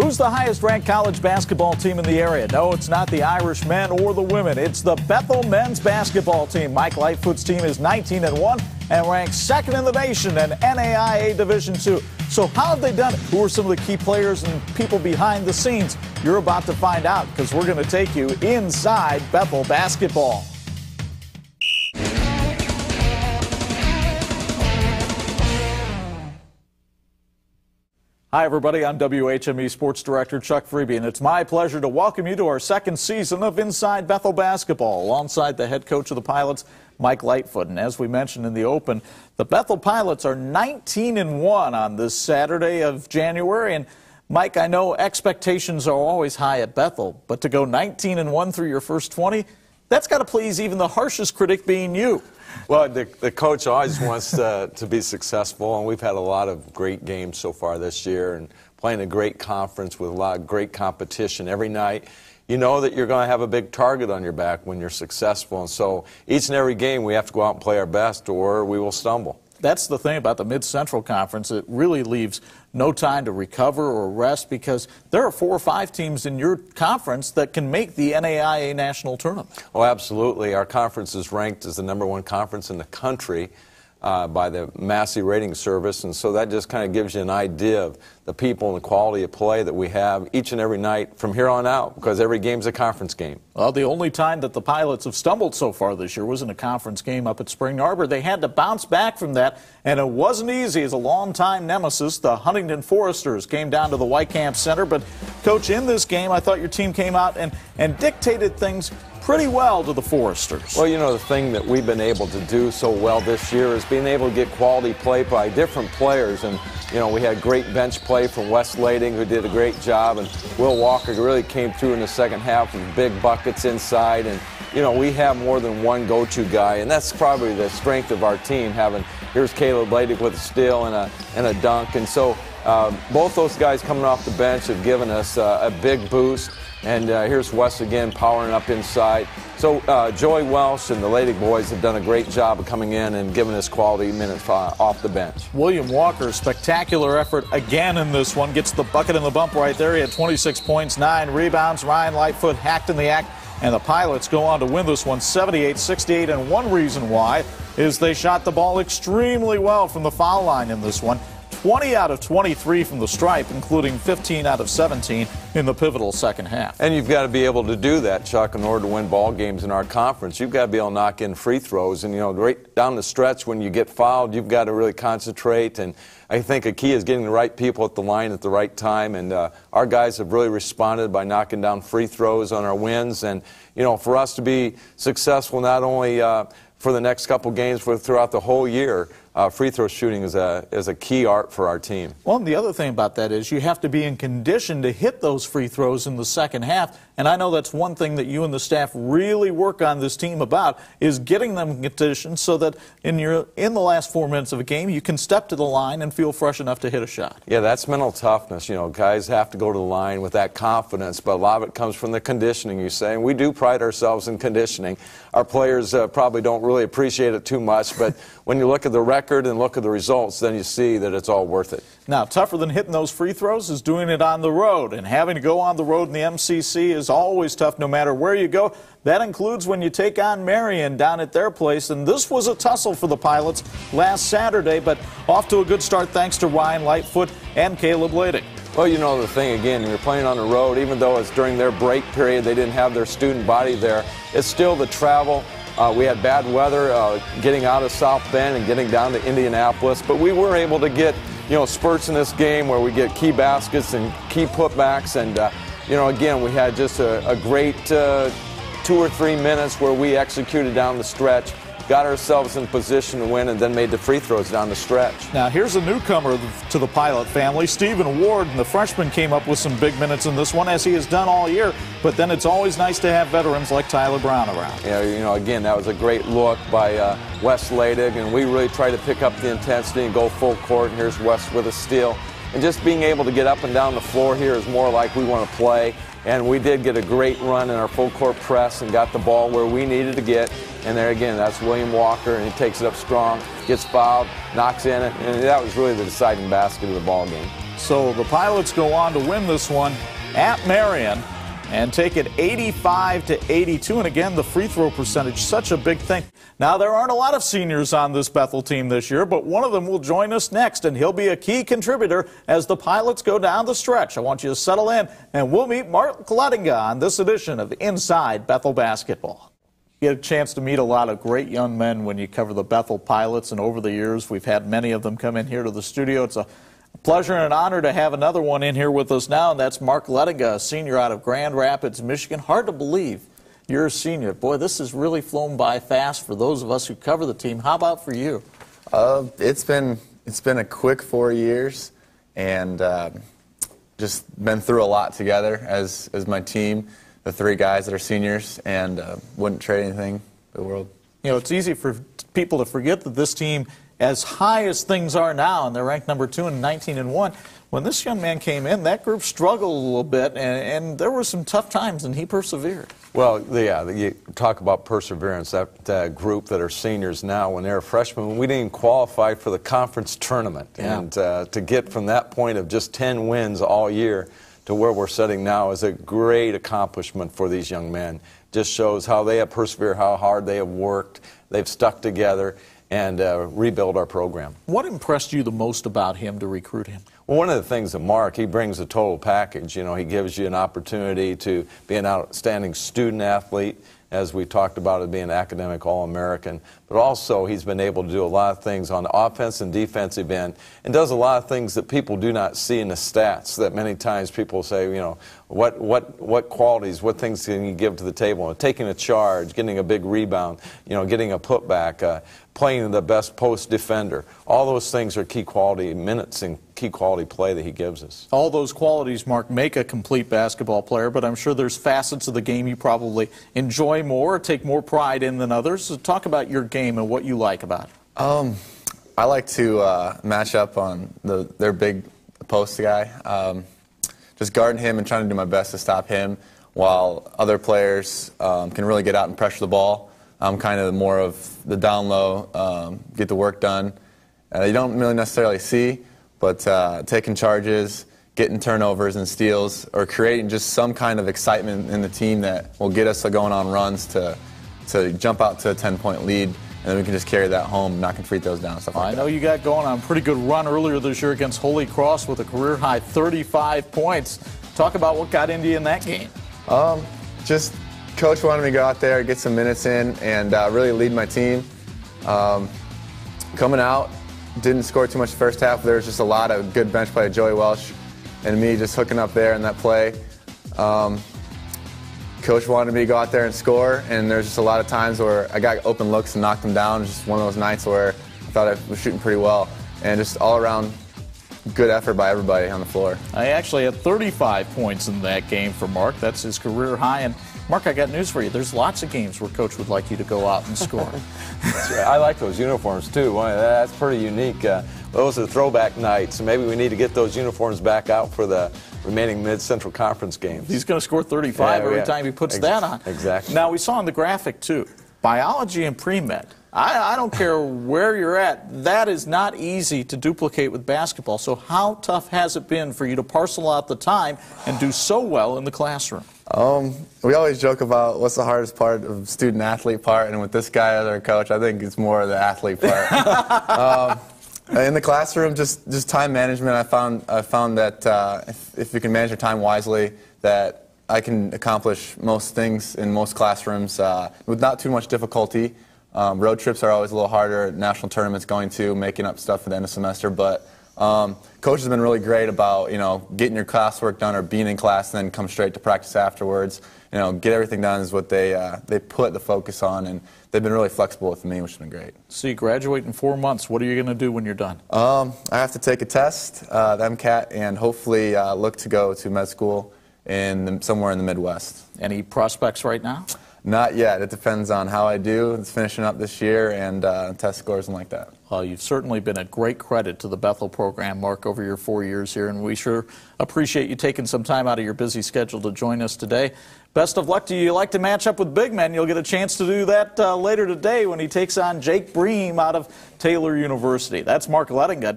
Who's the highest-ranked college basketball team in the area? No, it's not the Irish men or the women. It's the Bethel men's basketball team. Mike Lightfoot's team is 19-1 and ranks second in the nation in NAIA Division II. So how have they done it? Who are some of the key players and people behind the scenes? You're about to find out because we're going to take you inside Bethel basketball. Hi, everybody. I'm WHME Sports Director Chuck Freeby, and it's my pleasure to welcome you to our second season of Inside Bethel Basketball, alongside the head coach of the Pilots, Mike Lightfoot. And as we mentioned in the open, the Bethel Pilots are 19-1 on this Saturday of January. And Mike, I know expectations are always high at Bethel, but to go 19-1 through your first 20, that's got to please even the harshest critic, being you. Well, the coach always wants to be successful, and we've had a lot of great games so far this year and playing a great conference with a lot of great competition every night. You know that you're going to have a big target on your back when you're successful, and so each and every game we have to go out and play our best or we will stumble. That's the thing about the Mid-Central Conference. It really leaves no time to recover or rest because there are 4 or 5 teams in your conference that can make the NAIA National Tournament. Oh, absolutely. Our conference is ranked as the #1 conference in the country by the Massey Rating Service, and so that just kind of gives you an idea of the people and the quality of play that we have each and every night from here on out, because every game's a conference game. Well, the only time that the Pilots have stumbled so far this year was in a conference game up at Spring Arbor. They had to bounce back from that, and it wasn't easy as a longtime nemesis, the Huntington Foresters, came down to the White Camp Center. But, Coach, in this game, I thought your team came out and dictated things pretty well to the Foresters. Well, you know, the thing that we've been able to do so well this year is being able to get quality play by different players. And, you know, we had great bench play from Wes Lading, who did a great job, and Will Walker really came through in the second half with big buckets inside. And, you know, we have more than one go-to guy, and that's probably the strength of our team, having, here's Caleb Lading with a steal and a dunk. And so both those guys coming off the bench have given us a big boost. And here's Wes again powering up inside. So Joey Welsh and the Lady boys have done a great job of coming in and giving us quality minutes off the bench. William Walker, spectacular effort again in this one. Gets the bucket and the bump right there. He had 26 points, 9 rebounds. Ryan Lightfoot hacked in the act. And the Pilots go on to win this one 78-68. And one reason why is they shot the ball extremely well from the foul line in this one. 20 out of 23 from the stripe, including 15 out of 17 in the pivotal second half. And you've got to be able to do that, Chuck, in order to win ball games in our conference. You've got to be able to knock in free throws. And, you know, right down the stretch when you get fouled, you've got to really concentrate. And I think a key is getting the right people at the line at the right time. And our guys have really responded by knocking down free throws on our wins. And, you know, for us to be successful not only for the next couple games, but throughout the whole year, free throw shooting is a key art for our team. Well, and the other thing about that is you have to be in condition to hit those free throws in the second half. And I know that's one thing that you and the staff really work on this team about, is getting them in condition so that in the last 4 minutes of a game, you can step to the line and feel fresh enough to hit a shot. Yeah, that's mental toughness. You know, guys have to go to the line with that confidence, but a lot of it comes from the conditioning, you say. And we do pride ourselves in conditioning. Our players probably don't really appreciate it too much, but when you look at the record and look at the results, then you see that it's all worth it. Now, tougher than hitting those free throws is doing it on the road. And having to go on the road in the MCC is always tough no matter where you go. That includes when you take on Marion down at their place. And this was a tussle for the Pilots last Saturday, but off to a good start thanks to Ryan Lightfoot and Caleb Lading. Well, you know the thing, again, when you're playing on the road, even though it's during their break period, they didn't have their student body there, it's still the travel. We had bad weather getting out of South Bend and getting down to Indianapolis, but we were able to get, you know, spurts in this game where we get key baskets and key putbacks. And, you know, again, we had just a great 2 or 3 minutes where we executed down the stretch, got ourselves in position to win, and then made the free throws down the stretch. Now, here's a newcomer to the Pilot family, Stephen Ward, and the freshman came up with some big minutes in this one, as he has done all year. But then it's always nice to have veterans like Tyler Brown around. Yeah, you know, again, that was a great look by Wes Lading, and we really tried to pick up the intensity and go full court. And here's Wes with a steal. And just being able to get up and down the floor here is more like we want to play. And we did get a great run in our full court press and got the ball where we needed to get. And there again, that's William Walker, and he takes it up strong, gets fouled, knocks in it, and that was really the deciding basket of the ball game. So the Pilots go on to win this one at Marion and take it 85-82. And again, the free throw percentage, such a big thing. Now, there aren't a lot of seniors on this Bethel team this year, but one of them will join us next, and he'll be a key contributor as the Pilots go down the stretch. I want you to settle in, and we'll meet Mark Lettinga on this edition of Inside Bethel Basketball. You get a chance to meet a lot of great young men when you cover the Bethel Pilots, and over the years, we've had many of them come in here to the studio. It's a pleasure and an honor to have another one in here with us now, and that's Mark Lettinga, a senior out of Grand Rapids, Michigan. Hard to believe you're a senior. Boy, this has really flown by fast for those of us who cover the team. How about for you? It's been a quick 4 years, and just been through a lot together as my team, the three guys that are seniors, and wouldn't trade anything in the world. You know, it's easy for people to forget that this team, as high as things are now, and they're ranked number 2 and 19-1, when this young man came in, that group struggled a little bit, and there were some tough times, and he persevered. Well, yeah, you talk about perseverance. That group that are seniors now, when they were freshmen, we didn't even qualify for the conference tournament. Yeah. And to get from that point of just 10 wins all year to where we're sitting now is a great accomplishment for these young men. Just shows how they have persevered, how hard they have worked. They've stuck together and rebuild our program. What impressed you the most about him to recruit him? Well, one of the things that Mark, he brings a total package. You know, he gives you an opportunity to be an outstanding student athlete, as we talked about it being an academic All-American, but also he's been able to do a lot of things on the offense and defensive end, and does a lot of things that people do not see in the stats, that many times people say, you know, what qualities, what things can you give to the table? Taking a charge, getting a big rebound, you know, getting a putback, playing the best post defender. All those things are key quality minutes and key quality play that he gives us. All those qualities, Mark, make a complete basketball player, but I'm sure there's facets of the game you probably enjoy more or take more pride in than others. So talk about your game and what you like about it. I like to match up on their big post guy. Just guarding him and trying to do my best to stop him, while other players can really get out and pressure the ball. I'm kind of more of the down low, get the work done. You don't really necessarily see, but taking charges, getting turnovers and steals, or creating just some kind of excitement in the team that will get us going on runs to jump out to a 10-point lead, and then we can just carry that home, knocking free throws down and stuff like that. I know you got going on a pretty good run earlier this year against Holy Cross with a career-high 35 points. Talk about what got into you in that game. Just Coach wanted me to go out there, get some minutes in, and really lead my team. Coming out, didn't score too much the first half. There was just a lot of good bench play. Joey Welsh and me just hooking up there in that play. Coach wanted me to go out there and score, and there's just a lot of times where I got open looks and knocked them down. Just one of those nights where I thought I was shooting pretty well, and just all around good effort by everybody on the floor. I actually had 35 points in that game for Mark. That's his career high. And Mark, I got news for you. There's lots of games where Coach would like you to go out and score. That's right. I like those uniforms too. That's pretty unique. Those are throwback nights. Maybe we need to get those uniforms back out for the remaining Mid-Central Conference games. He's going to score 35 every time he puts that on. Exactly. Now, we saw in the graphic too, biology and pre-med. I don't care where you're at, that is not easy to duplicate with basketball. So how tough has it been for you to parcel out the time and do so well in the classroom? We always joke about what's the hardest part of student-athlete part, and with this guy as our coach, I think it's more the athlete part. In the classroom, just time management. I found that if you can manage your time wisely, that I can accomplish most things in most classrooms with not too much difficulty. Road trips are always a little harder. National tournaments going to, making up stuff at the end of semester, but Coach has been really great about, you know, getting your classwork done or being in class and then come straight to practice afterwards. You know, get everything done is what they put the focus on, and they've been really flexible with me, which has been great. So you graduate in 4 months. What are you going to do when you're done? I have to take a test, the MCAT, and hopefully look to go to med school somewhere in the Midwest. Any prospects right now? Not yet. It depends on how I do. It's finishing up this year and test scores and like that. Well, you've certainly been a great credit to the Bethel program, Mark, over your 4 years here, and we sure appreciate you taking some time out of your busy schedule to join us today. Best of luck to you. You like to match up with big men. You'll get a chance to do that later today when he takes on Jake Bream out of Taylor University. That's Mark Lettinga.